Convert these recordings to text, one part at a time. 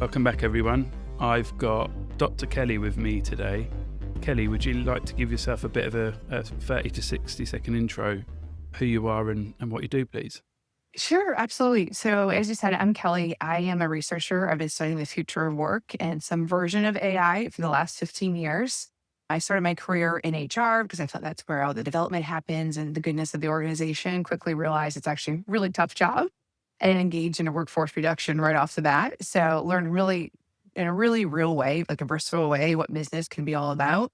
Welcome back, everyone. I've got Dr. Kelly with me today. Kelly, would you like to give yourself a bit of a 30 to 60 second intro, who you are and what you do, please? Sure, absolutely. So as you said, I'm Kelly. I am a researcher. I've been studying the future of work and some version of AI for the last 15 years. I started my career in HR because I thought that's where all the development happens and the goodness of the organization. Quickly realized it's actually a really tough job and engaged in a workforce reduction right off the bat. So learned really in a really real way, like a versatile way, what business can be all about.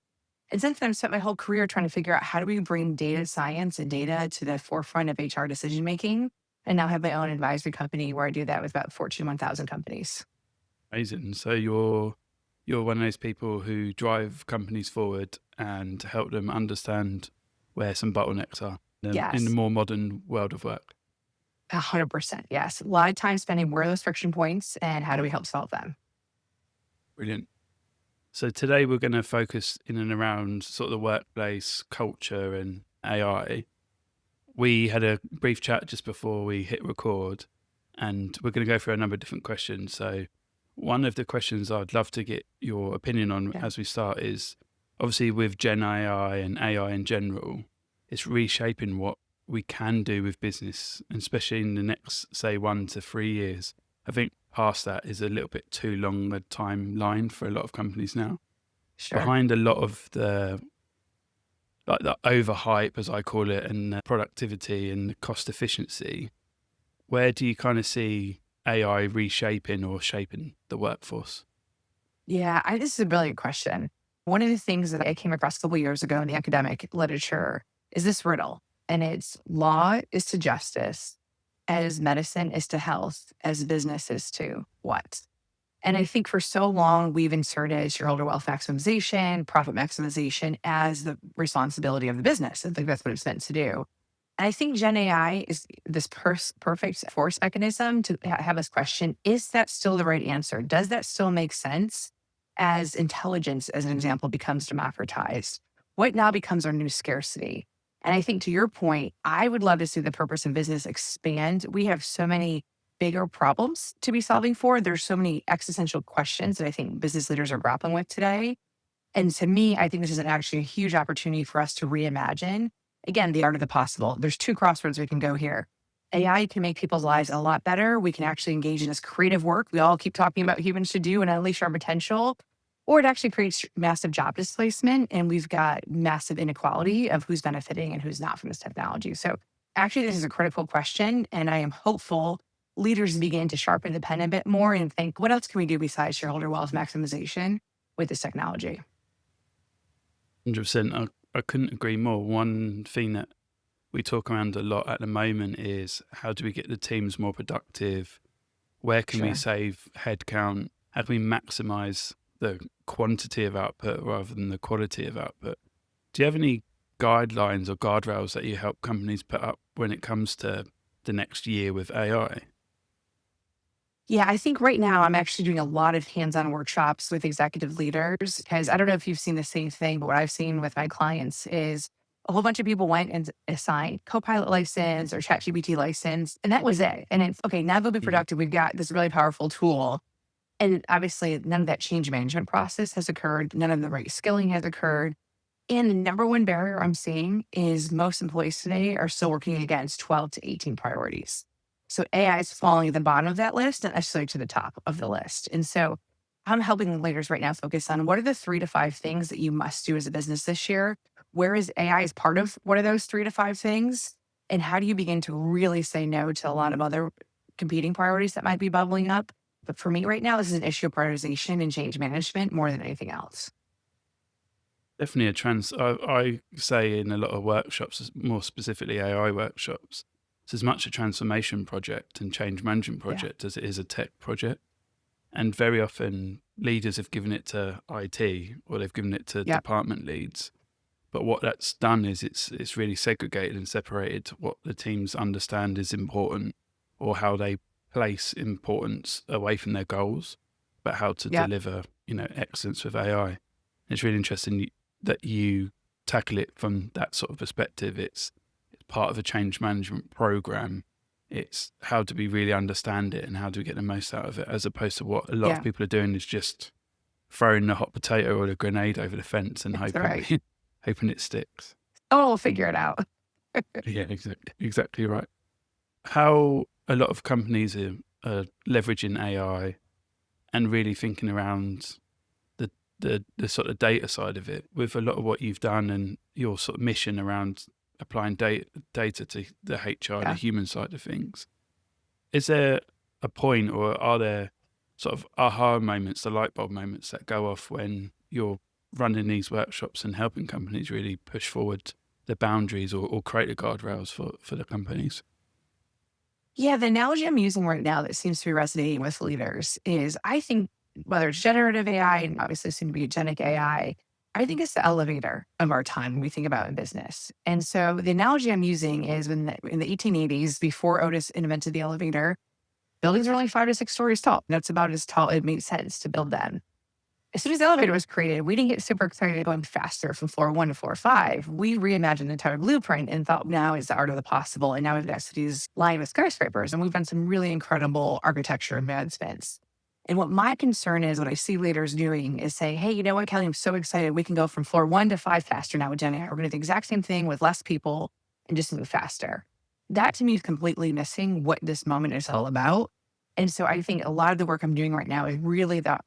And since then, I've spent my whole career trying to figure out how do we bring data science and data to the forefront of HR decision making. And now have my own advisory company where I do that with about Fortune 1000 companies. Amazing. So you're one of those people who drive companies forward and help them understand where some bottlenecks are in the Yes, more modern world of work. 100%. Yes. A lot of time spending where are those friction points and how do we help solve them? Brilliant. So today we're going to focus in and around sort of the workplace culture and AI. We had a brief chat just before we hit record, and we're going to go through a number of different questions. So one of the questions I'd love to get your opinion on Yeah. as we start is, obviously with Gen AI and AI in general, it's reshaping what we can do with business, and especially in the next, say, 1 to 3 years. I think past that is a little bit too long a timeline for a lot of companies now. Sure. Behind a lot of the overhype, as I call it, and the productivity and the cost efficiency, where do you kind of see AI reshaping or shaping the workforce? Yeah. This is a brilliant question. One of the things that I came across a couple years ago in the academic literature is this riddle, and it's law is to justice, as medicine is to health, as business is to what? And I think for so long, we've inserted shareholder wealth maximization, profit maximization as the responsibility of the business. I think that's what it's meant to do. And I think Gen AI is this perfect force mechanism to have us question, is that still the right answer? Does that still make sense as intelligence, as an example, becomes democratized? What now becomes our new scarcity? And I think to your point, I would love to see the purpose of business expand. We have so many bigger problems to be solving for. There's so many existential questions that I think business leaders are grappling with today. And to me, I think this is actually a huge opportunity for us to reimagine, again, the art of the possible. There's two crossroads we can go here. AI can make people's lives a lot better. We can actually engage in this creative work we all keep talking about humans should do and unleash our potential. Or it actually creates massive job displacement. And we've got massive inequality of who's benefiting and who's not from this technology. So actually, this is a critical question. And I am hopeful leaders begin to sharpen the pen a bit more and think, what else can we do besides shareholder wealth maximization with this technology? 100%. I couldn't agree more. One thing that we talk around a lot at the moment is, how do we get the teams more productive? Where can we Sure. save headcount? How can we maximize the quantity of output rather than the quality of output? Do you have any guidelines or guardrails that you help companies put up when it comes to the next year with AI? Yeah, I think right now I'm actually doing a lot of hands-on workshops with executive leaders because I don't know if you've seen the same thing, but what I've seen with my clients is a whole bunch of people went and assigned Copilot license or ChatGPT license, and that was it. And it's okay, now they'll be Mhm. productive. We've got this really powerful tool. And obviously, none of that change management process has occurred. None of the right skilling has occurred. And the number one barrier I'm seeing is most employees today are still working against 12 to 18 priorities. So AI is falling at the bottom of that list and necessarily to the top of the list. And so I'm helping leaders right now focus on what are the 3 to 5 things that you must do as a business this year? Where is AI as part of what are those 3 to 5 things? And how do you begin to really say no to a lot of other competing priorities that might be bubbling up? But for me right now, this is an issue of prioritization and change management more than anything else. Definitely I say in a lot of workshops, more specifically AI workshops, it's as much a transformation project and change management Yeah. project as it is a tech project. And very often leaders have given it to IT or they've given it to Yep. department leads. But what that's done is it's really segregated and separated what the teams understand is important, or how they place importance away from their goals, but how to Yep. deliver, excellence with AI. It's really interesting that you tackle it from that sort of perspective. It's part of a change management program It's how do we really understand it and how do we get the most out of it, as opposed to what a lot of Yeah, people are doing is just throwing the hot potato or the grenade over the fence and that's hoping right. hoping it sticks. Oh, we'll figure it out. Yeah, exactly right. How a lot of companies are leveraging AI and really thinking around the sort of data side of it, with a lot of what you've done and your sort of mission around applying data to the HR, the Yeah. human side of things. Is there a point, or are there sort of aha moments, the light bulb moments that go off when you're running these workshops and helping companies really push forward the boundaries or create the guardrails for the companies? Yeah, the analogy I'm using right now that seems to be resonating with leaders is I think whether it's generative AI and obviously soon to be agentic AI, I think it's the elevator of our time when we think about in business. And so the analogy I'm using is in the 1880s, before Otis invented the elevator, buildings were only 5 to 6 stories tall. That's about as tall it made sense to build them. As soon as the elevator was created, we didn't get super excited going faster from floor 1 to floor 5. We reimagined the entire blueprint and thought now is the art of the possible. And now we've got cities lined with skyscrapers, and we've done some really incredible architecture advancements. And what my concern is, what I see leaders doing is saying, hey, you know what, Kelly, I'm so excited. We can go from floor 1 to 5 faster now with Gen AI. We're going to do the exact same thing with less people and just move faster. That to me is completely missing what this moment is all about. And so I think a lot of the work I'm doing right now is really the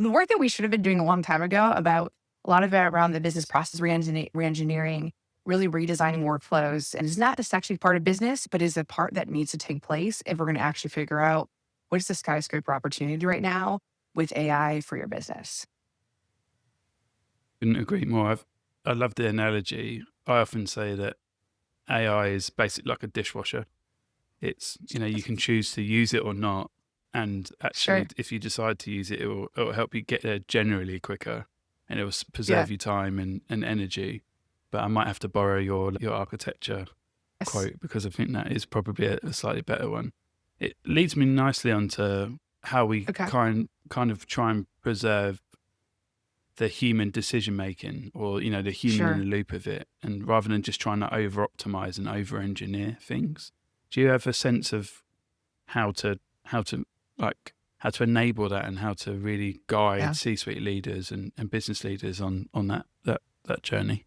work that we should have been doing a long time ago about a lot of it around the business process reengineering, really redesigning workflows. And it's not the sexy part of business, but is a part that needs to take place if we're going to actually figure out what is the skyscraper opportunity right now with AI for your business. Couldn't agree more. I love the analogy. I often say that AI is basically like a dishwasher. It's, you can choose to use it or not. And Sure. actually, if you decide to use it, it will help you get there generally quicker, and it will Yeah. preserve your time and energy. But I might have to borrow your architecture Yes. quote, because I think that is probably a slightly better one. It leads me nicely onto how we Okay. kind of try and preserve the human decision making, or the human in the Sure. loop of it, and rather than just trying to over optimize and over engineer things. Do you have a sense of how to how to enable that, and how to really guide Yeah. C-suite leaders and business leaders on that journey?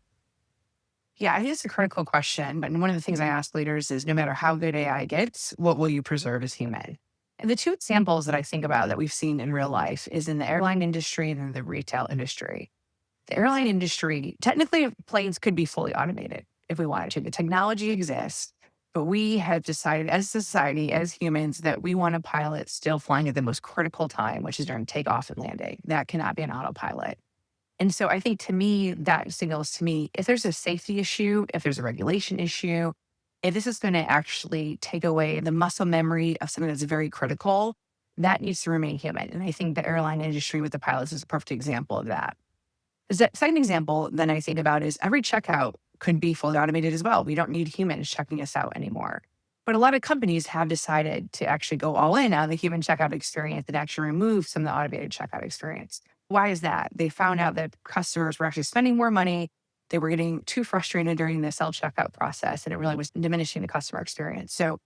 Yeah, I think it's a critical question. But one of the things I ask leaders is no matter how good AI gets, what will you preserve as human? And the two examples that I think about that we've seen in real life is in the airline industry and in the retail industry. The airline industry, technically, planes could be fully automated if we wanted to. The technology exists, but we have decided as a society, as humans, that we want a pilot still flying at the most critical time, which is during takeoff and landing. That cannot be an autopilot. And so I think to me, that signals to me if there's a safety issue, if there's a regulation issue, if this is going to actually take away the muscle memory of something that's very critical, that needs to remain human. And I think the airline industry with the pilots is a perfect example of that. The second example then I think about is every checkout could be fully automated as well. We don't need humans checking us out anymore. But a lot of companies have decided to actually go all in on the human checkout experience and actually remove some of the automated checkout experience. Why is that? They found out that customers were actually spending more money. They were getting too frustrated during the self checkout process, and it really was diminishing the customer experience. So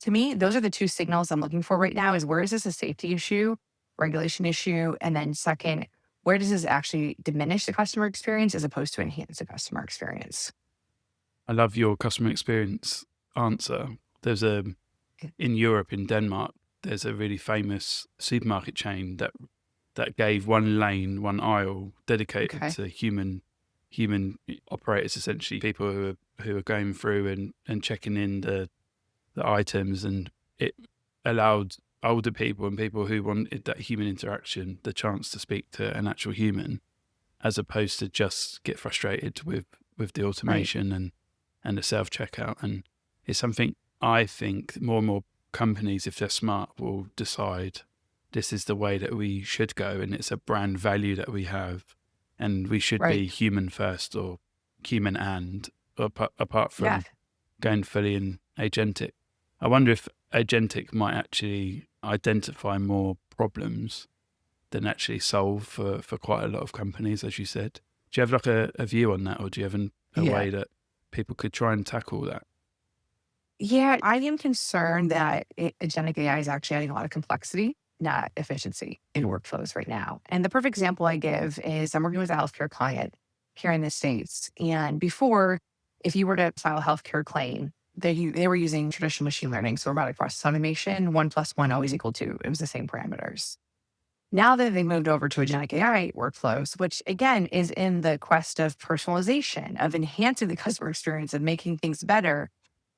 to me, those are the two signals I'm looking for right now is where is this a safety issue, regulation issue? And then second, where does this actually diminish the customer experience as opposed to enhance the customer experience? I love your customer experience answer. There's in Europe, in Denmark, there's a really famous supermarket chain that gave one lane, one aisle dedicated Okay. to human operators, essentially people who are going through and checking in the items, and it allowed older people and people who wanted that human interaction the chance to speak to an actual human, as opposed to just get frustrated with the Right. automation and the self checkout. And it's something I think more and more companies, if they're smart, will decide this is the way that we should go, and it's a brand value that we have, and we should Right. be human first, or human and apart Yeah. from going fully in agentic. I wonder if agentic might actually identify more problems than actually solve for quite a lot of companies, as you said. Do you have like a view on that, or do you have a Yeah. way that people could try and tackle that? Yeah, I am concerned that agentic AI is actually adding a lot of complexity, not efficiency in workflows right now. And the perfect example I give is I'm working with a healthcare client here in the States. And before, if you were to file a healthcare claim, they were using traditional machine learning. So robotic process automation, 1+1 always equal 2. It was the same parameters. Now that they moved over to agentic AI workflows, which again is in the quest of personalization, of enhancing the customer experience and making things better,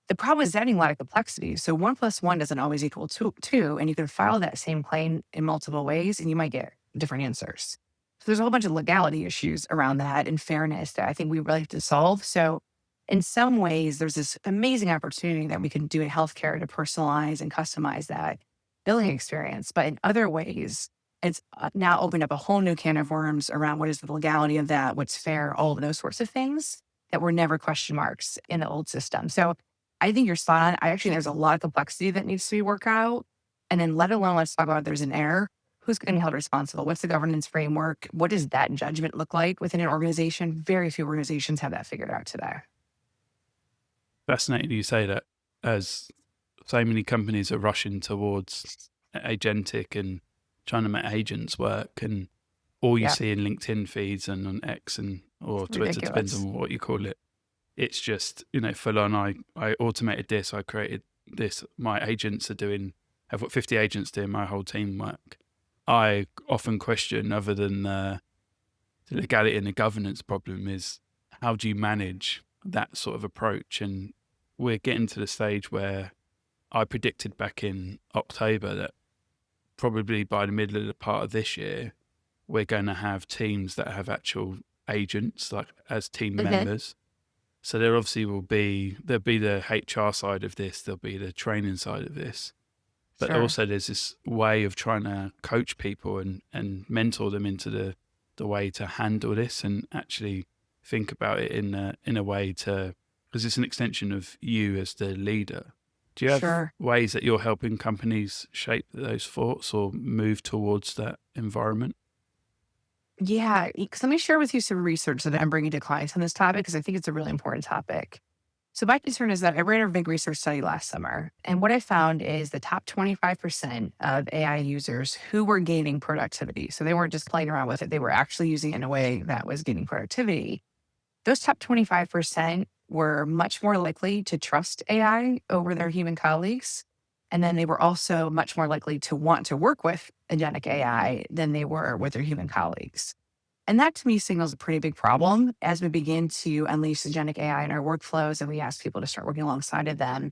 the problem is adding a lot of complexity. So 1+1 doesn't always equal two, and you can file that same claim in multiple ways and you might get different answers. So there's a whole bunch of legality issues around that and fairness that I think we really have to solve. So in some ways, there's this amazing opportunity that we can do in healthcare to personalize and customize that billing experience. But in other ways, it's now opened up a whole new can of worms around what is the legality of that, what's fair, all of those sorts of things that were never question marks in the old system. So I think you're spot on. I actually, there's a lot of complexity that needs to be worked out. And then let alone, let's talk about if there's an error. Who's going to be held responsible? What's the governance framework? What does that judgment look like within an organization? Very few organizations have that figured out today. Fascinating you say that, as so many companies are rushing towards agentic and trying to make agents work, and all you Yeah, see in LinkedIn feeds and on X and or Twitter, depends ridiculous. on what you call it. It's just, full on. I automated this. I created this. My agents are doing. I've got 50 agents doing my whole team work. I often question, other than the legality and the governance problem, is how do you manage that sort of approach? And we're getting to the stage where I predicted back in October that probably by the middle of the part of this year, we're going to have teams that have actual agents, like as team Mhm. members. So there obviously there'll be the HR side of this, there'll be the training side of this, but Sure. also there's this way of trying to coach people and mentor them into the way to handle this and actually think about it in a way to, because it's an extension of you as the leader. Do you have Sure. ways that you're helping companies shape those thoughts or move towards that environment? Yeah. Because let me share with you some research that I'm bringing to clients on this topic because I think it's a really important topic. So my concern is that I ran a big research study last summer. And what I found is the top 25% of AI users who were gaining productivity. So they weren't just playing around with it, they were actually using it in a way that was gaining productivity. Those top 25% were much more likely to trust AI over their human colleagues. And then they were also much more likely to want to work with agentic AI than they were with their human colleagues. And that to me signals a pretty big problem as we begin to unleash agentic AI in our workflows and we ask people to start working alongside of them.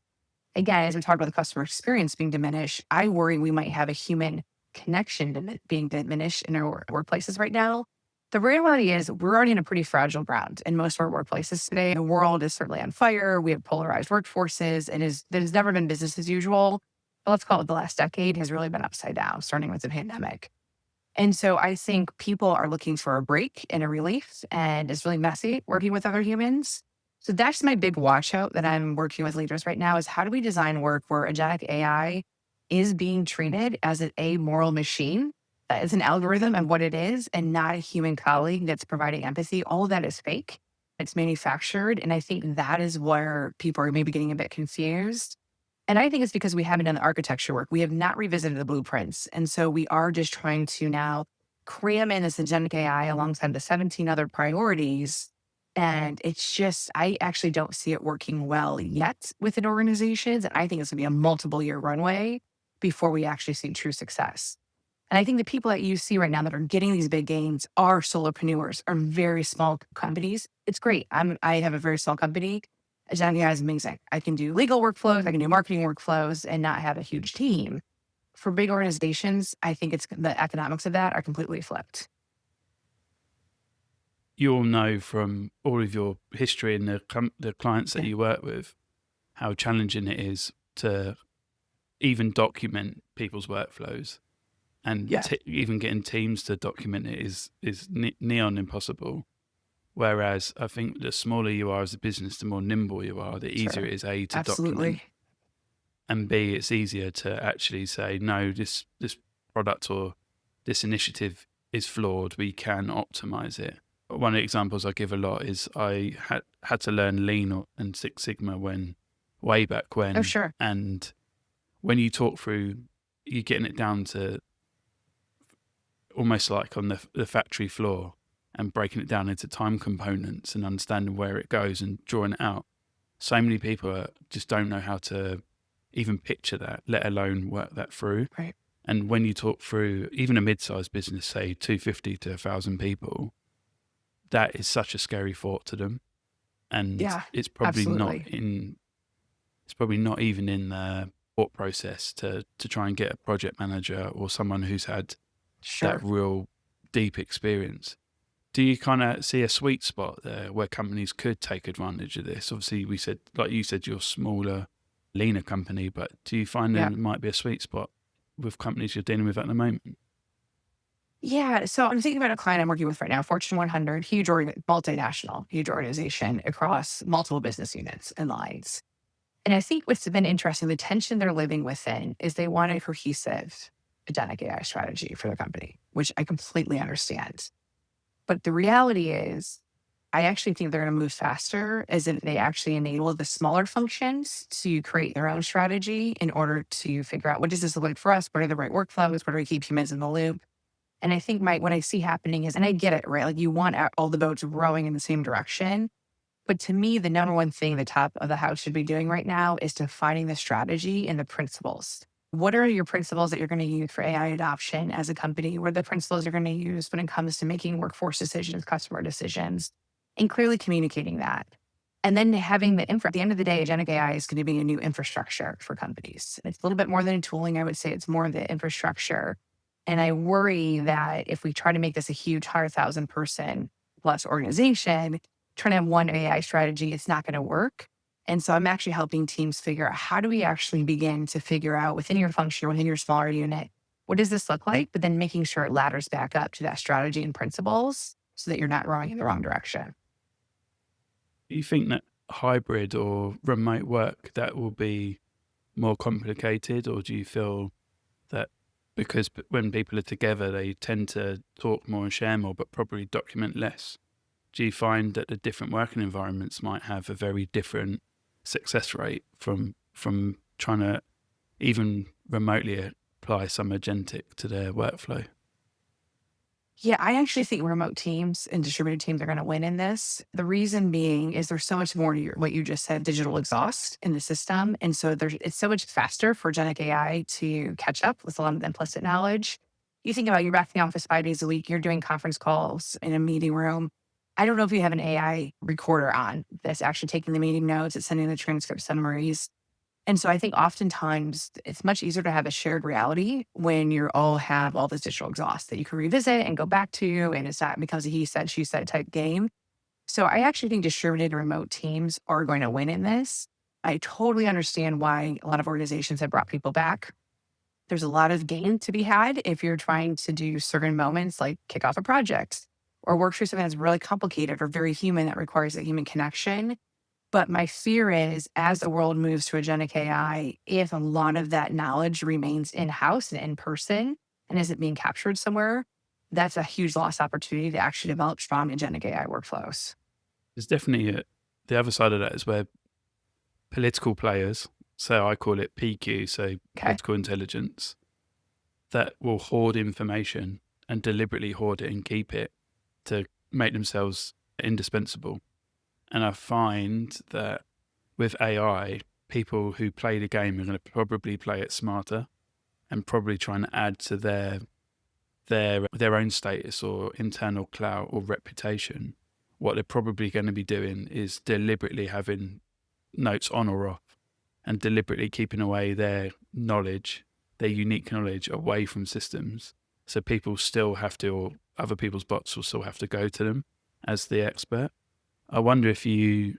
Again, as we talk about the customer experience being diminished, I worry we might have a human connection being diminished in our workplaces right now. The reality is we're already in a pretty fragile ground in most of our workplaces today. The world is certainly on fire. We have polarized workforces and there's never been business as usual. But let's call it the last decade has really been upside down, starting with the pandemic. And so I think people are looking for a break and a relief, and it's really messy working with other humans. So that's my big watch out that I'm working with leaders right now is how do we design work where agentic AI is being treated as an amoral machine, that is an algorithm and what it is, and not a human colleague that's providing empathy. All of that is fake. It's manufactured. And I think that is where people are maybe getting a bit confused. And I think it's because we haven't done the architecture work. We have not revisited the blueprints. And so we are just trying to now cram in this agentic AI alongside the 17 other priorities. And it's just, I actually don't see it working well yet within organizations. And I think it's going to be a multiple year runway before we actually see true success. And I think the people that you see right now that are getting these big gains are solopreneurs, are very small companies. It's great. I have a very small company. Agentic AI is amazing. I can do legal workflows, I can do marketing workflows and not have a huge team. For big organizations, I think it's the economics of that are completely flipped. You'll know from all of your history and the clients that Yeah. you work with how challenging it is to even document people's workflows, and Yeah. even getting teams to document it is neon impossible. Whereas I think the smaller you are as a business, the more nimble you are, the easier Sure. it is to document, Absolutely. and B, it's easier to actually say no, this product or this initiative is flawed. We can optimize it. One of the examples I give a lot is I had to learn Lean and Six Sigma when way back Oh, when. sure. And when you talk through, you're getting it down to almost like on the factory floor and breaking it down into time components and understanding where it goes and drawing it out. So many people just don't know how to even picture that, let alone work that through. Right. And when you talk through even a mid-sized business, say 250 to 1,000 people, that is such a scary thought to them. And Yeah, it's probably absolutely. not even in the thought process to try and get a project manager or someone who's had that Sure. real deep experience. Do you kind of see a sweet spot there where companies could take advantage of this? Obviously, we said, like you said, you're a smaller, leaner company, but do you find there Yeah. might be a sweet spot with companies you're dealing with at the moment? Yeah. So I'm thinking about a client I'm working with right now, Fortune 100, multinational, huge organization across multiple business units and lines. And I think what's been interesting, the tension they're living within is they want a cohesive agentic AI strategy for their company, which I completely understand. But the reality is, I actually think they're going to move faster as if they actually enable the smaller functions to create their own strategy in order to figure out what does this look like for us? What are the right workflows? What do we keep humans in the loop? And I think what I see happening is, and I get it, right? Like you want all the boats rowing in the same direction. But to me, the number one thing the top of the house should be doing right now is defining the strategy and the principles. What are your principles that you're going to use for AI adoption as a company? What are the principles you're going to use when it comes to making workforce decisions, customer decisions, and clearly communicating that? And then having the infra. At the end of the day, agentic AI is going to be a new infrastructure for companies. It's a little bit more than a tooling. I would say it's more the infrastructure. And I worry that if we try to make this a huge 100,000 person plus organization, trying to have one AI strategy, it's not going to work. And so I'm actually helping teams figure out how do we actually begin to figure out within your function, within your smaller unit, what does this look like? But then making sure it ladders back up to that strategy and principles so that you're not rowing in the wrong direction. Do you think that hybrid or remote work, that will be more complicated, or do you feel that because when people are together, they tend to talk more and share more, but probably document less? Do you find that the different working environments might have a very different success rate from trying to even remotely apply some agentic to their workflow? Yeah, I actually think remote teams and distributed teams are going to win in this. The reason being is there's so much more to what you just said, digital exhaust in the system. And so it's so much faster for Agentic AI to catch up with a lot of the implicit knowledge. You think about you're back in the office 5 days a week, you're doing conference calls in a meeting room. I don't know if you have an AI recorder on that's actually taking the meeting notes, it's sending the transcript summaries. And so I think oftentimes it's much easier to have a shared reality when you all have all this digital exhaust that you can revisit and go back to. And it's not because a he said, she said type game. So I actually think distributed remote teams are going to win in this. I totally understand why a lot of organizations have brought people back. There's a lot of gain to be had if you're trying to do certain moments like kick off a project or work through something that's really complicated or very human that requires a human connection. But my fear is as the world moves to agentic AI, if a lot of that knowledge remains in-house and in person and isn't being captured somewhere, that's a huge lost opportunity to actually develop strong agentic AI workflows. There's definitely the other side of that is where political players, so I call it PQ, so Okay. political intelligence, that will hoard information and deliberately hoard it and keep it to make themselves indispensable. And I find that with AI, people who play the game are going to probably play it smarter and probably trying to add to their own status or internal clout or reputation. What they're probably going to be doing is deliberately having notes on or off and deliberately keeping away their knowledge, their unique knowledge away from systems. So people still have to, or other people's bots will still have to go to them as the expert. I wonder if you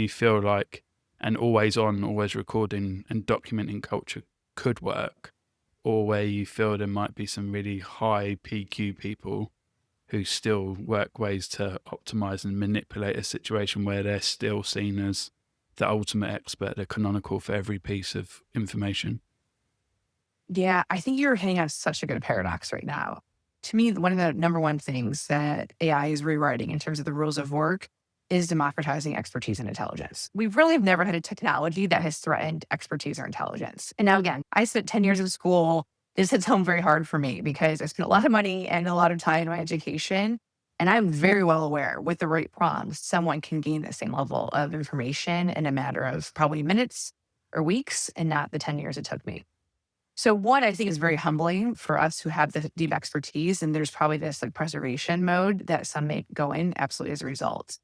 feel like an always on, always recording and documenting culture could work, or where you feel there might be some really high PQ people who still work ways to optimize and manipulate a situation where they're still seen as the ultimate expert, the canonical for every piece of information. Yeah, I think you're hitting on such a good paradox right now. To me, one of the number one things that AI is rewriting in terms of the rules of work is democratizing expertise and intelligence. We really have never had a technology that has threatened expertise or intelligence. And now, again, I spent 10 years in school. This hits home very hard for me because I spent a lot of money and a lot of time in my education. And I'm very well aware with the right prompts, someone can gain the same level of information in a matter of probably minutes or weeks and not the 10 years it took me. So one, I think is very humbling for us who have the deep expertise. And there's probably this like preservation mode that some may go in absolutely as a result.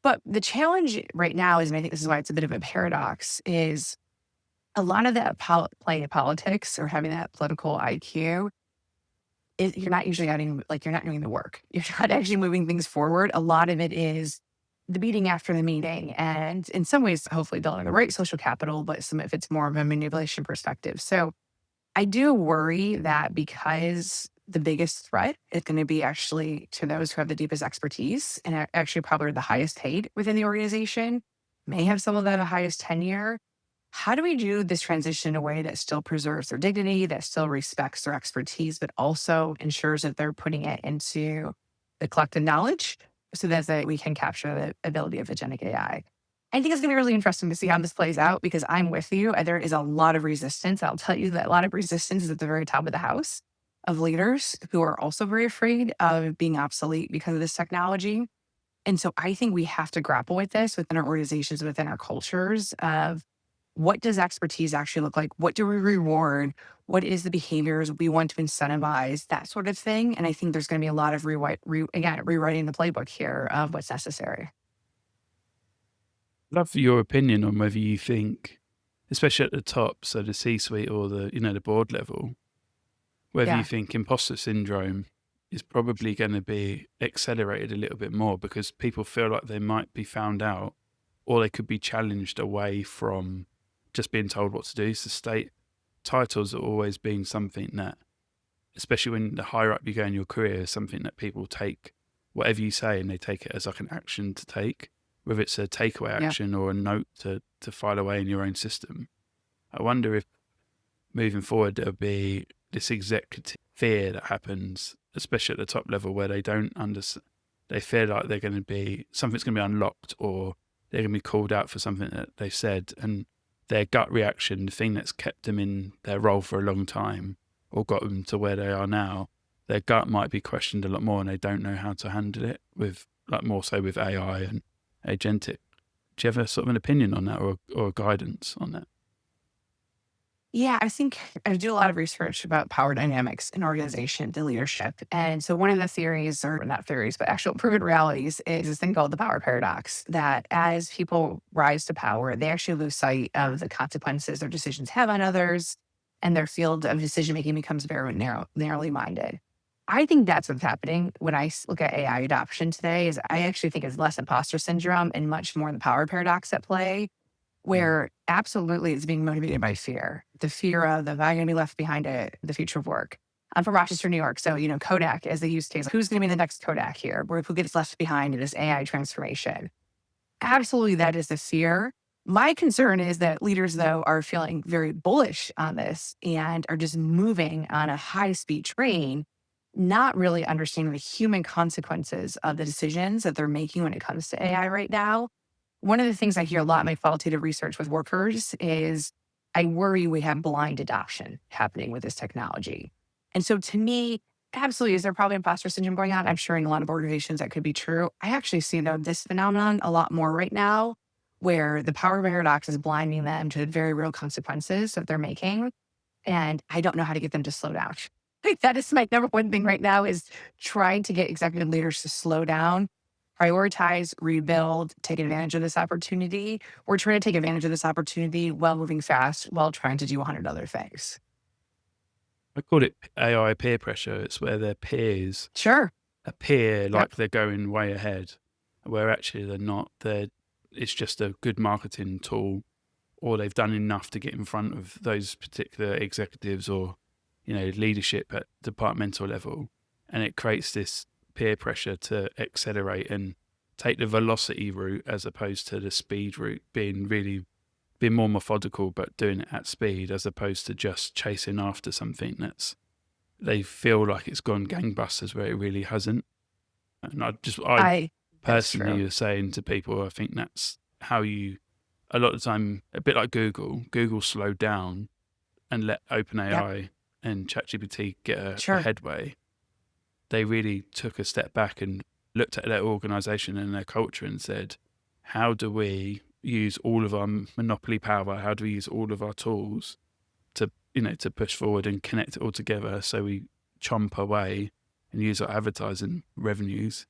But the challenge right now is, and I think this is why it's a bit of a paradox, is a lot of that playing politics or having that political IQ is you're not usually adding, like you're not doing the work. You're not actually moving things forward. A lot of it is the meeting after the meeting. And in some ways, hopefully building the right social capital, but some if it's more of a manipulation perspective. So I do worry that because the biggest threat is going to be actually to those who have the deepest expertise and are actually probably the highest paid within the organization, may have some of them the highest tenure. How do we do this transition in a way that still preserves their dignity, that still respects their expertise, but also ensures that they're putting it into the collective knowledge so that we can capture the ability of agentic AI? I think it's going to be really interesting to see how this plays out because I'm with you. There is a lot of resistance. I'll tell you that a lot of resistance is at the very top of the house of leaders who are also very afraid of being obsolete because of this technology. And so I think we have to grapple with this within our organizations, within our cultures of what does expertise actually look like? What do we reward? What is the behaviors we want to incentivize? That sort of thing. And I think there's going to be a lot of rewriting the playbook here of what's necessary. Love your opinion on whether you think, especially at the top, so the C-suite or the board level, whether you Yeah. think imposter syndrome is probably going to be accelerated a little bit more because people feel like they might be found out or they could be challenged away from just being told what to do. So state titles have always been something that, especially when the higher up you go in your career, is something that people take whatever you say and they take it as like an action to take, whether it's a takeaway action or a note to file away in your own system. I wonder if moving forward there'll be this executive fear that happens, especially at the top level, where they don't understand. They feel like they're going to be something's going to be unlocked, or they're going to be called out for something that they said, and their gut reaction, the thing that's kept them in their role for a long time, or got them to where they are now, their gut might be questioned a lot more, and they don't know how to handle it with, like, more so with AI and Agentic. Do you have a sort of an opinion on that, or guidance on that? Yeah, I think I do a lot of research about power dynamics in organization and leadership. And so one of the theories, or not theories, but actual proven realities is this thing called the power paradox, that as people rise to power, they actually lose sight of the consequences their decisions have on others, and their field of decision making becomes very narrowly minded. I think that's what's happening when I look at AI adoption today. Is I actually think it's less imposter syndrome and much more the power paradox at play, where absolutely it's being motivated by fear. The fear of the am I going to be left behind at the future of work. I'm from Rochester, New York. So, Kodak as the use case. Who's going to be the next Kodak here? Who gets left behind in this AI transformation? Absolutely, that is the fear. My concern is that leaders, though, are feeling very bullish on this and are just moving on a high-speed train, not really understanding the human consequences of the decisions that they're making when it comes to AI right now. One of the things I hear a lot in my qualitative research with workers is I worry we have blind adoption happening with this technology. And so to me, absolutely, is there probably imposter syndrome going on? I'm sure in a lot of organizations that could be true. I actually see this phenomenon a lot more right now, where the power paradox is blinding them to the very real consequences that they're making. And I don't know how to get them to slow down. Like that is my number one thing right now is trying to get executive leaders to slow down, prioritize, rebuild, take advantage of this opportunity. We're trying to take advantage of this opportunity while moving fast, while trying to do 100 other things. I call it AI peer pressure. It's where their peers Sure. appear like they're going way ahead, where actually they're not. It's just a good marketing tool, or they've done enough to get in front of those particular executives or, leadership at departmental level. And it creates this peer pressure to accelerate and take the velocity route as opposed to the speed route, being more methodical, but doing it at speed as opposed to just chasing after something they feel like it's gone gangbusters where it really hasn't. And I That's personally, true. you're saying to people, I think that's how you, a lot of the time, a bit like Google slowed down and let Yep. OpenAI and ChatGPT get a Sure. headway. They really took a step back and looked at their organization and their culture and said, how do we use all of our monopoly power? How do we use all of our tools to, to push forward and connect it all together so we chomp away and use our advertising revenues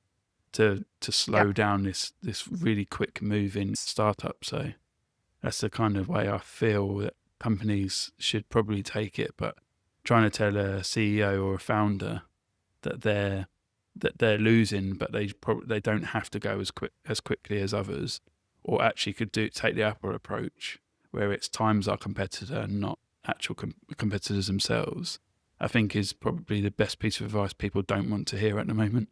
to slow Yep. down this really quick move in startup. So that's the kind of way I feel that companies should probably take it. But trying to tell a CEO or a founder that they're losing, but they don't have to go as quickly as others, or actually could take the upper approach where it's times our competitor and not actual competitors themselves, I think is probably the best piece of advice people don't want to hear at the moment.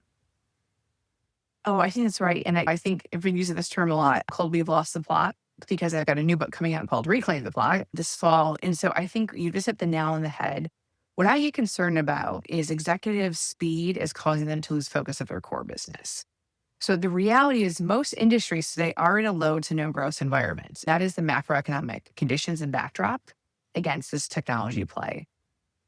Oh, I think that's right. And I think I've been using this term a lot called "We've Lost the Plot" because I've got a new book coming out called "Reclaim the Plot" this fall. And so I think you just hit the nail on the head. What I get concerned about is executive speed is causing them to lose focus of their core business. So the reality is most industries today are in a low to no growth environment. That is the macroeconomic conditions and backdrop against this technology play.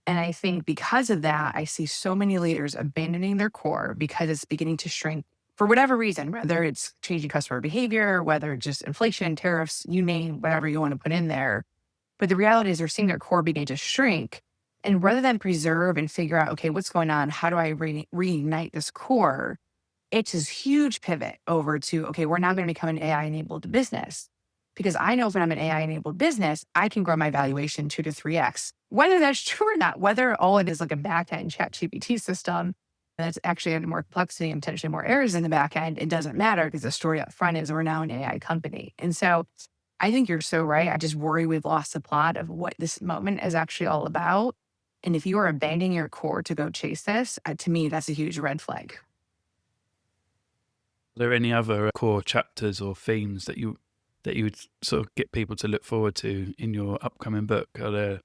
And I think because of that, I see so many leaders abandoning their core because it's beginning to shrink for whatever reason, whether it's changing customer behavior, whether it's just inflation, tariffs, you name whatever you want to put in there. But the reality is they're seeing their core begin to shrink. And rather than preserve and figure out, okay, what's going on? How do I reignite this core? It's this huge pivot over to, okay, we're now going to become an AI enabled business. Because I know when I'm an AI enabled business, I can grow my valuation 2 to 3x. Whether that's true or not, whether all it is like a back end chat GPT system that's actually under more complexity and potentially more errors in the back end, it doesn't matter because the story up front is we're now an AI company. And so I think you're so right. I just worry we've lost the plot of what this moment is actually all about. And if you are abandoning your core to go chase this, to me, that's a huge red flag. Are there any other core chapters or themes that you would sort of get people to look forward to in your upcoming book? Are there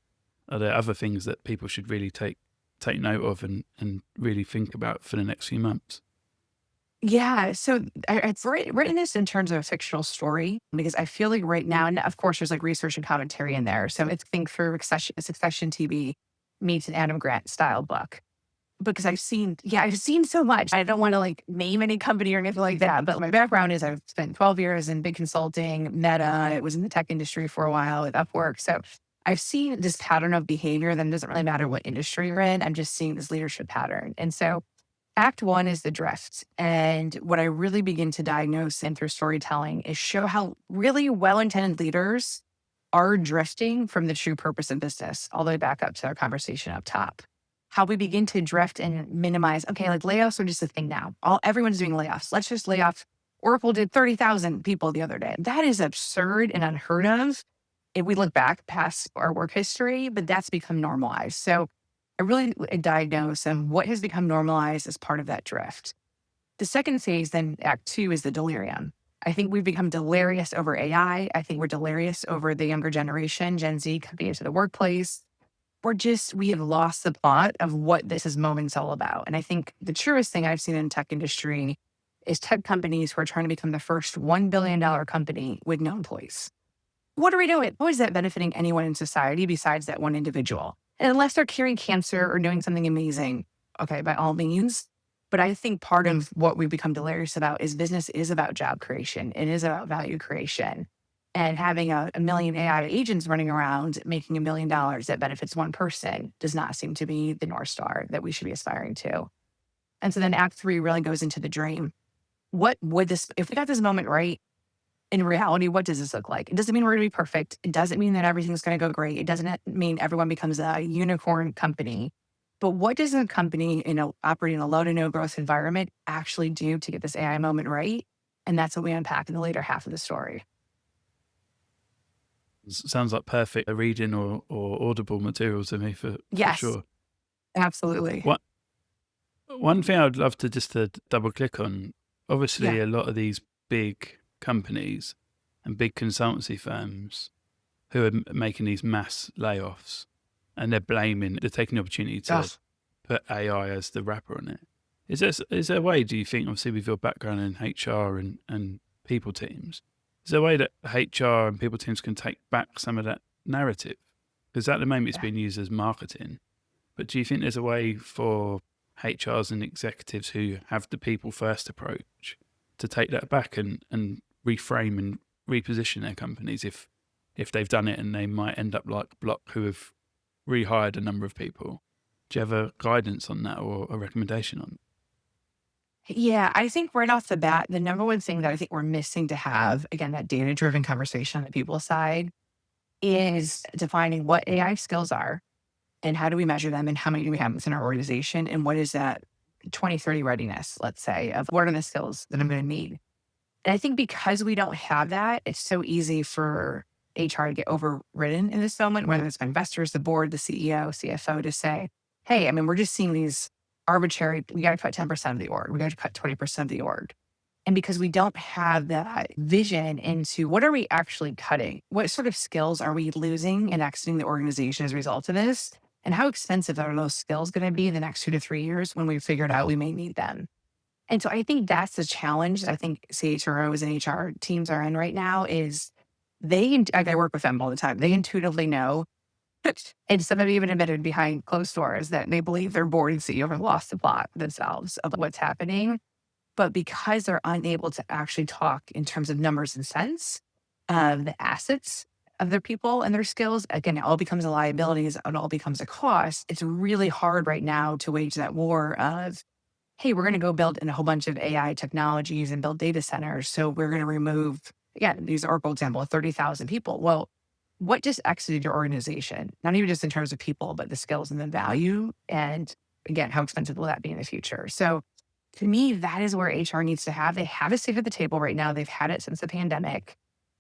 other things that people should really take note of and really think about for the next few months? Yeah. So I've written this in terms of a fictional story because I feel like right now, and of course, there's like research and commentary in there. So it's think for Succession TV meets an Adam Grant style book. Because I've seen so much. I don't want to like name any company or anything like that. But my background is I've spent 12 years in big consulting, Meta. It was in the tech industry for a while at Upwork. So I've seen this pattern of behavior. Then it doesn't really matter what industry you're in. I'm just seeing this leadership pattern. And so Act one is the drift. And what I really begin to diagnose and through storytelling is show how really well-intended leaders are drifting from the true purpose of business, all the way back up to our conversation up top. How we begin to drift and minimize, okay, like layoffs are just a thing now. Everyone's doing layoffs. Let's just lay off. Oracle did 30,000 people the other day. That is absurd and unheard of if we look back past our work history, but that's become normalized. So I really diagnose what has become normalized as part of that drift. The second phase, then Act two, is the delirium. I think we've become delirious over AI. I think we're delirious over the younger generation, Gen Z coming into the workplace. We have lost the plot of what this moment's all about. And I think the truest thing I've seen in the tech industry is tech companies who are trying to become the first $1 billion company with no employees. What are we doing? How is that benefiting anyone in society besides that one individual? And unless they're curing cancer or doing something amazing, okay, by all means. But I think part of what we've become delirious about is business is about job creation. It is about value creation. And having a million AI agents running around making $1 million that benefits one person does not seem to be the North Star that we should be aspiring to. And so then Act three really goes into the dream. What would this, if we got this moment right, in reality, what does this look like? It doesn't mean we're going to be perfect. It doesn't mean that everything's going to go great. It doesn't mean everyone becomes a unicorn company. But what does a company, operating in a low to no growth environment actually do to get this AI moment right? And that's what we unpack in the later half of the story. Sounds like perfect reading or audible material to me for Yes, sure. absolutely. One thing I'd love to double click on, obviously Yeah. a lot of these big companies and big consultancy firms who are making these mass layoffs, and they're taking the opportunity to Ugh. put AI as the wrapper on it. Is there a way, do you think, obviously with your background in HR and people teams, is there a way that HR and people teams can take back some of that narrative? Because at the moment it's Yeah. being used as marketing. But do you think there's a way for HRs and executives who have the people first approach to take that back and reframe and reposition their companies if they've done it, and they might end up like Block, who have rehired a number of people? Do you have a guidance on that or a recommendation on it? Yeah, I think right off the bat, the number one thing that I think we're missing to have, again, that data-driven conversation on the people side, is defining what AI skills are and how do we measure them and how many do we have within our organization and what is that 2030 readiness, let's say, of what are the skills that I'm going to need. And I think because we don't have that, it's so easy for HR to get overridden in this moment, whether it's by investors, the board, the CEO, CFO, to say, hey, I mean, we're just seeing these arbitrary, we got to cut 10% of the org, we got to cut 20% of the org. And because we don't have that vision into what are we actually cutting? What sort of skills are we losing and exiting the organization as a result of this? And how expensive are those skills going to be in the next 2 to 3 years when we figured out we may need them? And so I think that's the challenge that I think CHROs and HR teams are in right now is I work with them all the time. They intuitively know, and some have even admitted behind closed doors that they believe their board and CEO have lost the plot themselves of what's happening. But because they're unable to actually talk in terms of numbers and cents of the assets of their people and their skills, again, it all becomes a liability, it all becomes a cost. It's really hard right now to wage that war of, hey, we're going to go build in a whole bunch of AI technologies and build data centers. So we're going to remove, again, use Oracle example, 30,000 people. Well, what just exited your organization? Not even just in terms of people, but the skills and the value. And again, how expensive will that be in the future? So to me, that is where HR needs to have. They have a seat at the table right now. They've had it since the pandemic,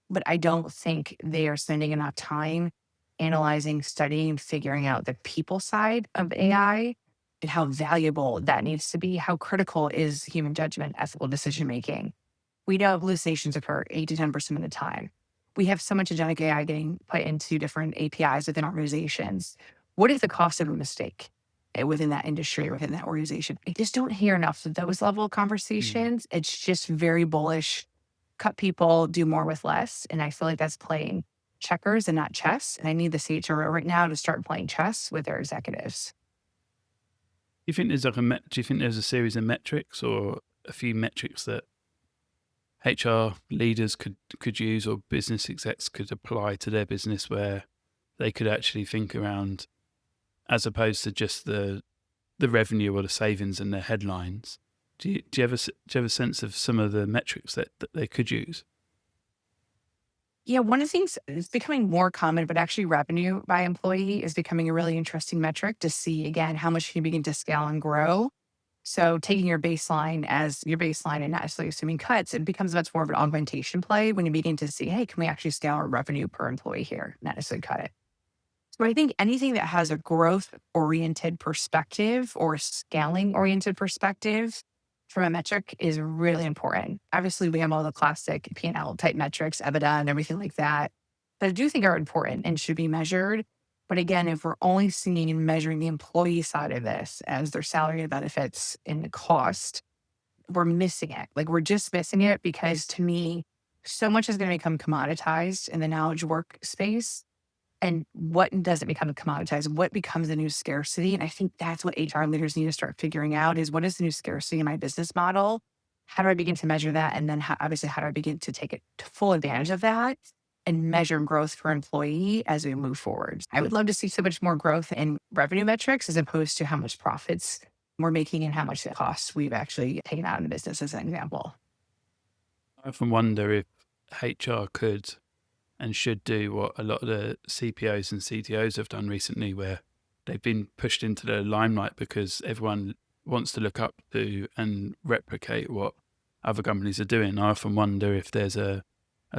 but I don't think they are spending enough time analyzing, studying, figuring out the people side of AI and how valuable that needs to be. How critical is human judgment, ethical decision making? We know hallucinations occur 8 to 10% of the time. We have so much agentic AI getting put into different APIs within organizations. What is the cost of a mistake within that industry, within that organization? I just don't hear enough of those level of conversations. It's just very bullish. Cut people, do more with less. And I feel like that's playing checkers and not chess. And I need the CHRO right now to start playing chess with their executives. Do you think there's do you think there's a series of metrics or a few metrics that HR leaders could use or business execs could apply to their business where they could actually think around, as opposed to just the revenue or the savings and the headlines? Do you have a sense of some of the metrics that they could use? Yeah, one of the things is becoming more common, but actually revenue by employee is becoming a really interesting metric to see, again, how much you begin to scale and grow. So taking your baseline as your baseline and not necessarily assuming cuts, it becomes much more of an augmentation play when you begin to see, hey, can we actually scale our revenue per employee here, not necessarily cut it. So I think anything that has a growth-oriented perspective or scaling-oriented perspective from a metric is really important. Obviously, we have all the classic P&L type metrics, EBITDA and everything like that, that I do think are important and should be measured. But again, if we're only seeing and measuring the employee side of this as their salary and benefits and the cost, we're missing it. Like we're just missing it because to me, so much is going to become commoditized in the knowledge work space. And what doesn't become commoditized? What becomes the new scarcity? And I think that's what HR leaders need to start figuring out is what is the new scarcity in my business model? How do I begin to measure that? And then obviously, how do I begin to take it to full advantage of that and measure growth per employee as we move forward? I would love to see so much more growth in revenue metrics as opposed to how much profits we're making and how much costs we've actually taken out in the business as an example. I often wonder if HR could and should do what a lot of the CPOs and CTOs have done recently, where they've been pushed into the limelight because everyone wants to look up to and replicate what other companies are doing. I often wonder if there's a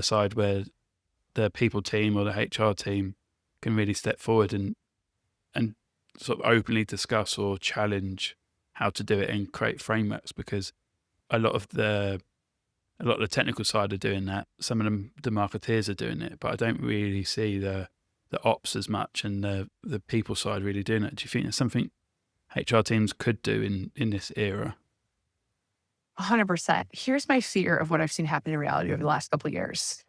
side where the people team or the HR team can really step forward and sort of openly discuss or challenge how to do it and create frameworks, because a lot of the technical side are doing that. Some of them, the marketeers are doing it, but I don't really see the ops as much and the people side really doing it. Do you think there's something HR teams could do in this era? 100%. Here's my fear of what I've seen happen in reality over the last couple of years.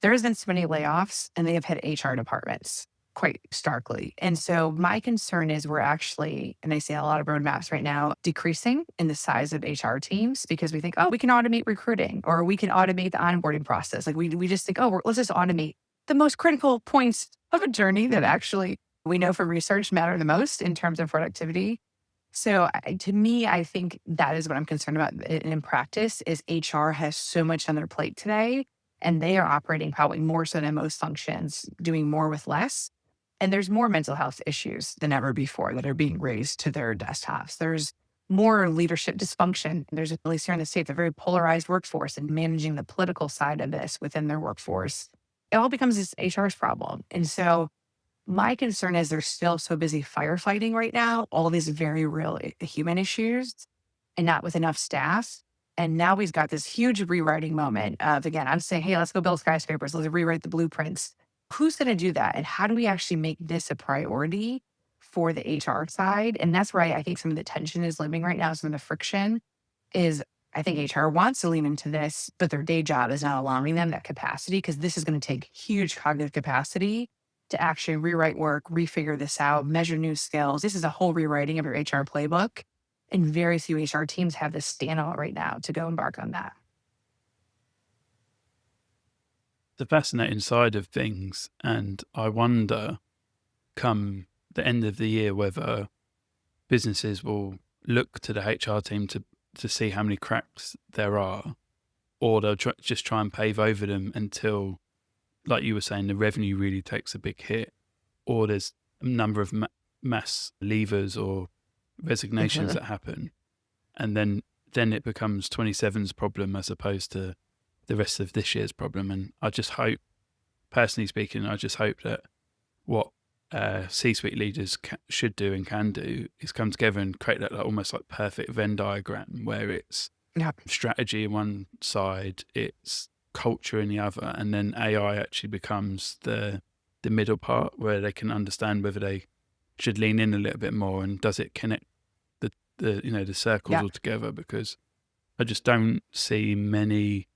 There has been so many layoffs and they have hit HR departments quite starkly. And so my concern is we're actually, and I see a lot of roadmaps right now, decreasing in the size of HR teams because we think, oh, we can automate recruiting or we can automate the onboarding process. Like we just think, oh, let's just automate the most critical points of a journey that actually we know from research matter the most in terms of productivity. So to me, I think that is what I'm concerned about in practice is HR has so much on their plate today and they are operating probably more so than most functions, doing more with less. And there's more mental health issues than ever before that are being raised to their desktops. There's more leadership dysfunction. There's, at least here in the States, a very polarized workforce and managing the political side of this within their workforce. It all becomes this HR's problem. And so my concern is they're still so busy firefighting right now, all these very real human issues and not with enough staff. And now we've got this huge rewriting moment of, again, I'm saying, hey, let's go build skyscrapers. Let's rewrite the blueprints. Who's going to do that? And how do we actually make this a priority for the HR side? And that's where I think some of the tension is living right now. Some of the friction is I think HR wants to lean into this, but their day job is not allowing them that capacity because this is going to take huge cognitive capacity to actually rewrite work, refigure this out, measure new skills. This is a whole rewriting of your HR playbook. And very few HR teams have the standout right now to go embark on that. The fascinating side of things, and I wonder come the end of the year whether businesses will look to the HR team to see how many cracks there are, or they'll just try and pave over them until, like you were saying, the revenue really takes a big hit, or there's a number of mass leavers or resignations that happen, and then it becomes 27's problem as opposed to the rest of this year's problem. And I just hope, personally speaking, I just hope that what C-suite leaders should do and can do is come together and create that almost like perfect Venn diagram where it's strategy on one side, it's culture in the other, and then AI actually becomes the middle part where they can understand whether they should lean in a little bit more and does it connect the circles all together, because I just don't see many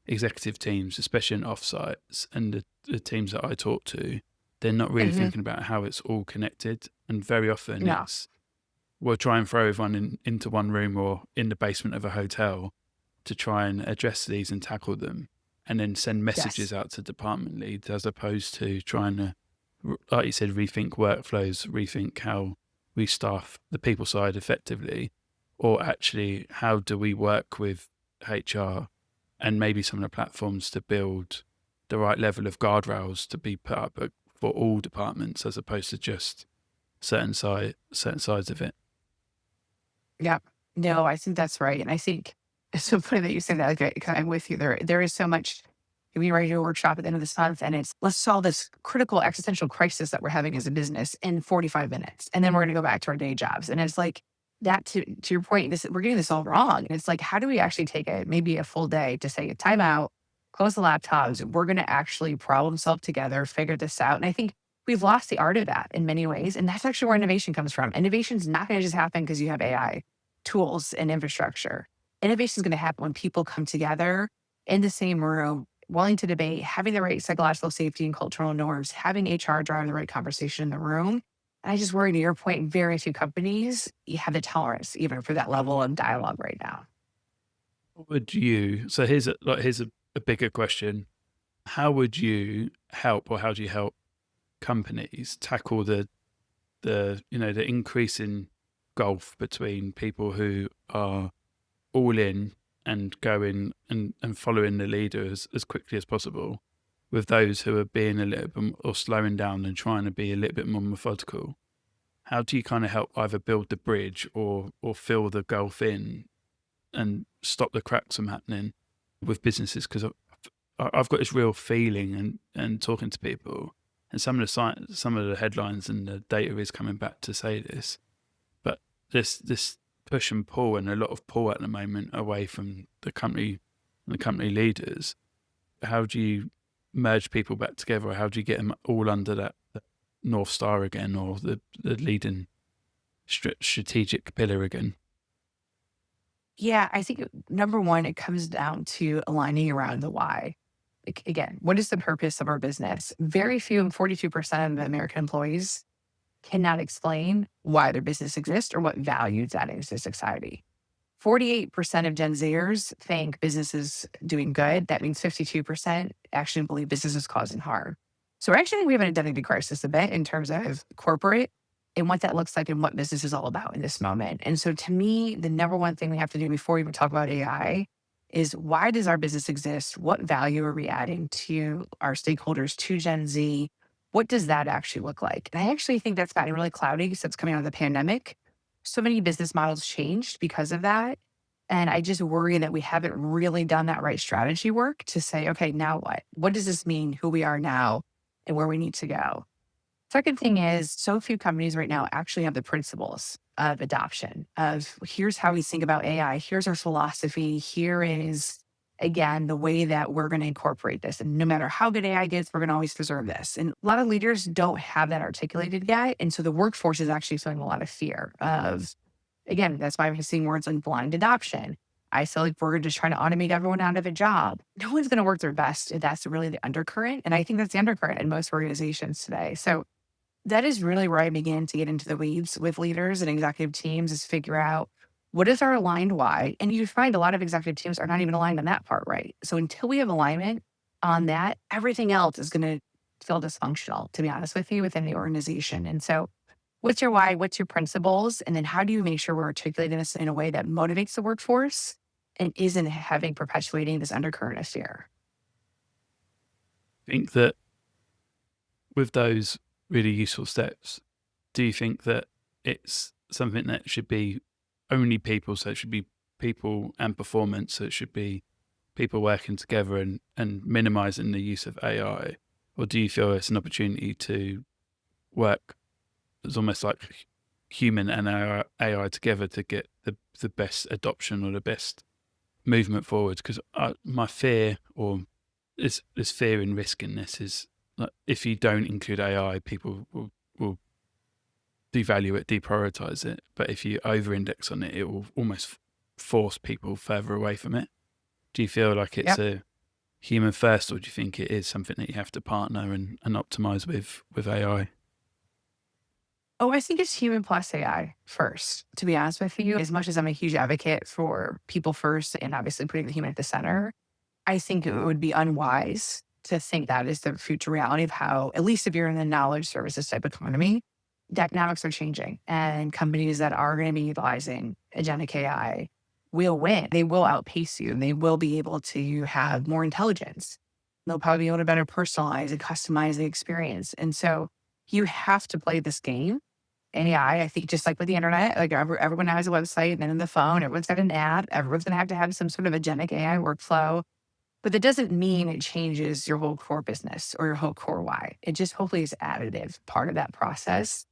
executive teams, especially in offsites and the teams that I talk to, they're not really thinking about how it's all connected. And very often it's, we'll try and throw everyone into one room or in the basement of a hotel to try and address these and tackle them, and then send messages out to department leads as opposed to trying to, like you said, rethink workflows, rethink how we staff the people side effectively, or actually how do we work with HR and maybe some of the platforms to build the right level of guardrails to be put up for all departments as opposed to just certain sides of it. Yeah. No, I think that's right. And I think it's so funny that you say that. Okay, I'm with you. There is so much. We write a workshop at the end of this month and it's, let's solve this critical existential crisis that we're having as a business in 45 minutes. And then we're going to go back to our day jobs. And it's like that, to your point, we're getting this all wrong. And it's like, how do we actually take maybe a full day to say time out, close the laptops. We're going to actually problem solve together, figure this out. And I think we've lost the art of that in many ways. And that's actually where innovation comes from. Innovation is not going to just happen because you have AI tools and infrastructure. Innovation is going to happen when people come together in the same room, willing to debate, having the right psychological safety and cultural norms, having HR drive the right conversation in the room. And I just worry, to your point, very few companies have the tolerance even for that level of dialogue right now. Would you, so here's a bigger question. How would you help, or how do you help companies tackle the increasing gulf between people who are all in and going and following the leader as quickly as possible, with those who are being a little bit or slowing down and trying to be a little bit more methodical? How do you kind of help either build the bridge or fill the gulf in and stop the cracks from happening with businesses? Because I've got this real feeling and talking to people, and some of the headlines and the data is coming back to say this, but this push and pull, and a lot of pull at the moment away from the company and the company leaders. How do you merge people back together? Or how do you get them all under that North Star again, or the leading strategic pillar again? Yeah, I think number one, it comes down to aligning around the why. Like, again, what is the purpose of our business? Very few, 42% of the American employees cannot explain why their business exists or what value it's adding to society. 48% of Gen Zers think business is doing good. That means 52% actually believe business is causing harm. So actually, we have an identity crisis a bit in terms of corporate and what that looks like and what business is all about in this moment. And so to me, the number one thing we have to do before we even talk about AI is why does our business exist? What value are we adding to our stakeholders, to Gen Z? What does that actually look like? And I actually think that's gotten really cloudy since coming out of the pandemic. So many business models changed because of that. And I just worry that we haven't really done that right strategy work to say, okay, now what? What does this mean, who we are now and where we need to go? Second thing is, so few companies right now actually have the principles of adoption of here's how we think about AI. Here's our philosophy. Here is, again, the way that we're going to incorporate this. And no matter how good AI gets, we're going to always preserve this. And a lot of leaders don't have that articulated yet. And so the workforce is actually feeling a lot of fear of, again, that's why I'm seeing words like blind adoption. I feel like we're just trying to automate everyone out of a job. No one's going to work their best if that's really the undercurrent. And I think that's the undercurrent in most organizations today. So that is really where I begin to get into the weeds with leaders and executive teams is figure out what is our aligned why. And you find a lot of executive teams are not even aligned on that part, right? So until we have alignment on that, everything else is going to feel dysfunctional, to be honest with you, within the organization. And so what's your why? What's your principles? And then how do you make sure we're articulating this in a way that motivates the workforce and isn't having perpetuating this undercurrent of fear? I think that with those really useful steps, do you think that it's something that should be only people, so it should be people and performance, so it should be people working together and minimizing the use of AI? Or do you feel it's an opportunity to work as almost like human and AI together to get the best adoption or the best movement forward? Because my fear, or this fear and risk in this is, like, if you don't include AI, people will devalue it, deprioritize it. But if you over-index on it, it will almost force people further away from it. Do you feel like it's Yep. a human first, or do you think it is something that you have to partner and optimize with AI? Oh, I think it's human plus AI first, to be honest with you. As much as I'm a huge advocate for people first and obviously putting the human at the center, I think it would be unwise to think that is the future reality of how, at least if you're in the knowledge services type economy, dynamics are changing. And companies that are going to be utilizing agentic AI will win. They will outpace you and they will be able to have more intelligence. They'll probably be able to better personalize and customize the experience. And so you have to play this game. AI, I think just like with the internet, like everyone has a website and then the phone, everyone's got an app, everyone's going to have some sort of agentic AI workflow. But that doesn't mean it changes your whole core business or your whole core why. It just hopefully is additive part of that process.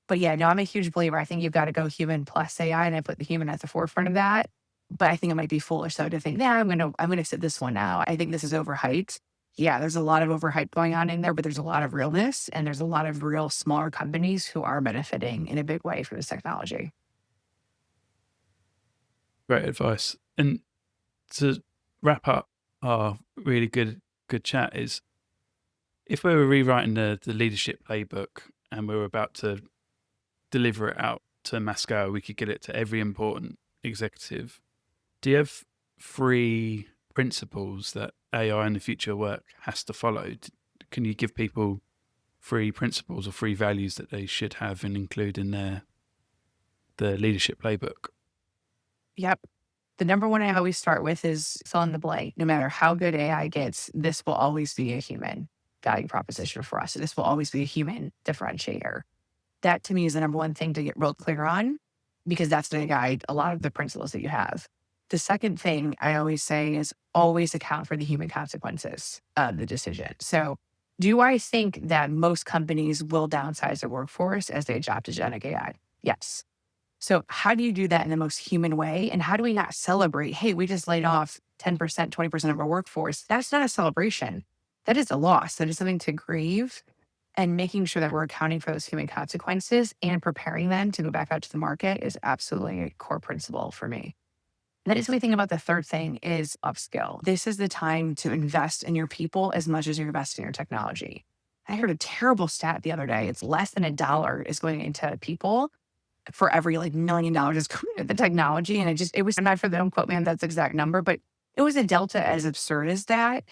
But yeah, no, I'm a huge believer. I think you've got to go human plus AI, and I put the human at the forefront of that. But I think it might be foolish though to think, nah, I'm gonna sit this one out. I think this is overhyped. Yeah, there's a lot of overhype going on in there, but there's a lot of realness and there's a lot of real smaller companies who are benefiting in a big way from this technology. Great advice. And to wrap up our really good chat is, if we were rewriting the leadership playbook and we were about to deliver it out to mass scale, we could get it to every important executive. Do you have 3 principles that AI in the future work has to follow? Can you give people 3 principles or 3 values that they should have and include in the leadership playbook? Yep. The number one I always start with is fill in the blank. No matter how good AI gets, this will always be a human value proposition for us. This will always be a human differentiator. That to me is the number one thing to get real clear on, because that's going to guide a lot of the principles that you have. The second thing I always say is always account for the human consequences of the decision. So do I think that most companies will downsize their workforce as they adopt agentic AI? Yes. So how do you do that in the most human way? And how do we not celebrate, hey, we just laid off 10%, 20% of our workforce? That's not a celebration. That is a loss. That is something to grieve, and making sure that we're accounting for those human consequences and preparing them to go back out to the market is absolutely a core principle for me. And that is what we think about the third thing is upskill. This is the time to invest in your people as much as you're investing in your technology. I heard a terrible stat the other day. It's less than $1 is going into people for every like $1 million is going into the technology. And it was not for them, quote me on that's exact number, but it was a delta as absurd as that.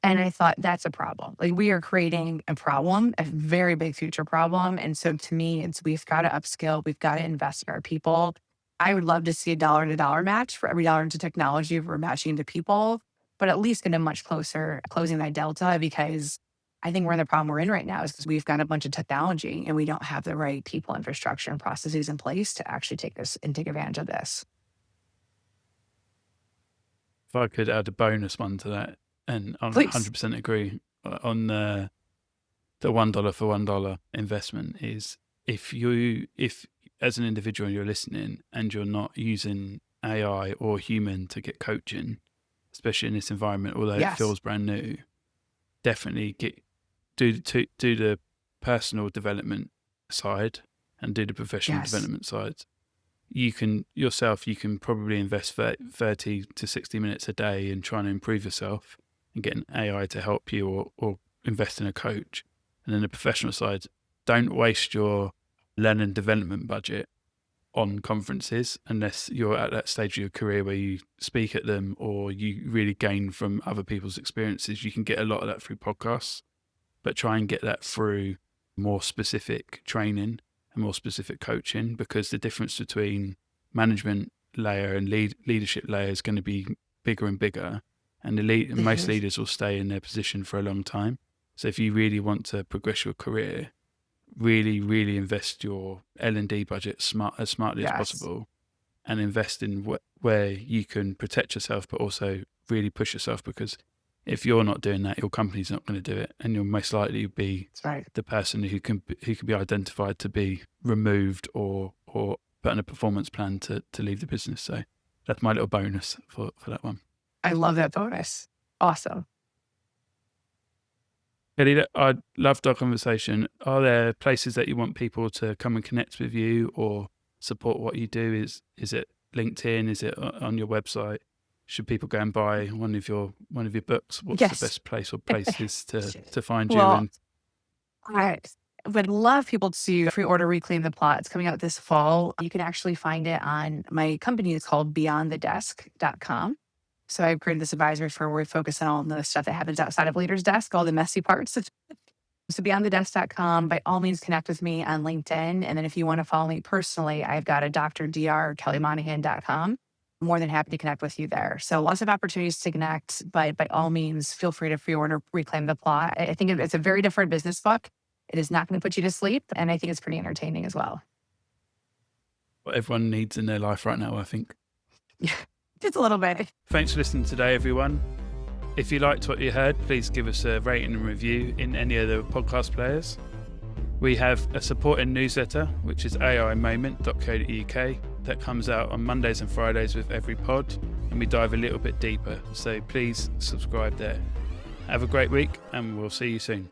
And I thought that's a problem. Like we are creating a problem, a very big future problem. And so to me, it's we've got to upskill. We've got to invest in our people. I would love to see a dollar to dollar match for every dollar into technology if we're matching into people, but at least get a much closer closing that delta, because I think we're in the problem we're in right now is because we've got a bunch of technology and we don't have the right people, infrastructure, and processes in place to actually take this and take advantage of this. If I could add a bonus one to that, and I 100% agree on the $1 for $1 investment is if as an individual you're listening and you're not using AI or human to get coaching, especially in this environment, although it feels brand new, definitely do the personal development side and do the professional development side. You can probably invest 30 to 60 minutes a day in trying to improve yourself and get an AI to help you or invest in a coach. And then the professional side, don't waste your learn and development budget on conferences unless you're at that stage of your career where you speak at them or you really gain from other people's experiences. You can get a lot of that through podcasts, but try and get that through more specific training and more specific coaching, because the difference between management layer and leadership layer is going to be bigger and bigger, and most leaders will stay in their position for a long time. So if you really want to progress your career, really, really invest your L&D budget as smartly as possible, and invest in where you can protect yourself, but also really push yourself, because if you're not doing that, your company's not going to do it, and you'll most likely be the person who can be identified to be removed or put on a performance plan to leave the business. So that's my little bonus for that one. I love that bonus. Awesome. Kelly, I loved our conversation. Are there places that you want people to come and connect with you or support what you do? Is it LinkedIn? Is it on your website? Should people go and buy one of your books? What's the best place or places to find you? I would love people to pre-order Reclaim the Plot. It's coming out this fall. You can actually find it on my company. It's called beyondthedesk.com. So I've created this advisory firm where we focus on all the stuff that happens outside of leader's desk, all the messy parts. So beyondthedesk.com, by all means, connect with me on LinkedIn. And then if you want to follow me personally, I've got a drdr.kellymonahan.com. More than happy to connect with you there. So lots of opportunities to connect, but by all means, feel free to pre-order Reclaim the Plot. I think it's a very different business book. It is not going to put you to sleep. And I think it's pretty entertaining as well. What everyone needs in their life right now, I think. Just a little bit. Thanks for listening today, everyone. If you liked what you heard, please give us a rating and review in any of the podcast players. We have a supporting newsletter, which is aimoment.co.uk, that comes out on Mondays and Fridays with every pod, and we dive a little bit deeper. So please subscribe there. Have a great week, and we'll see you soon.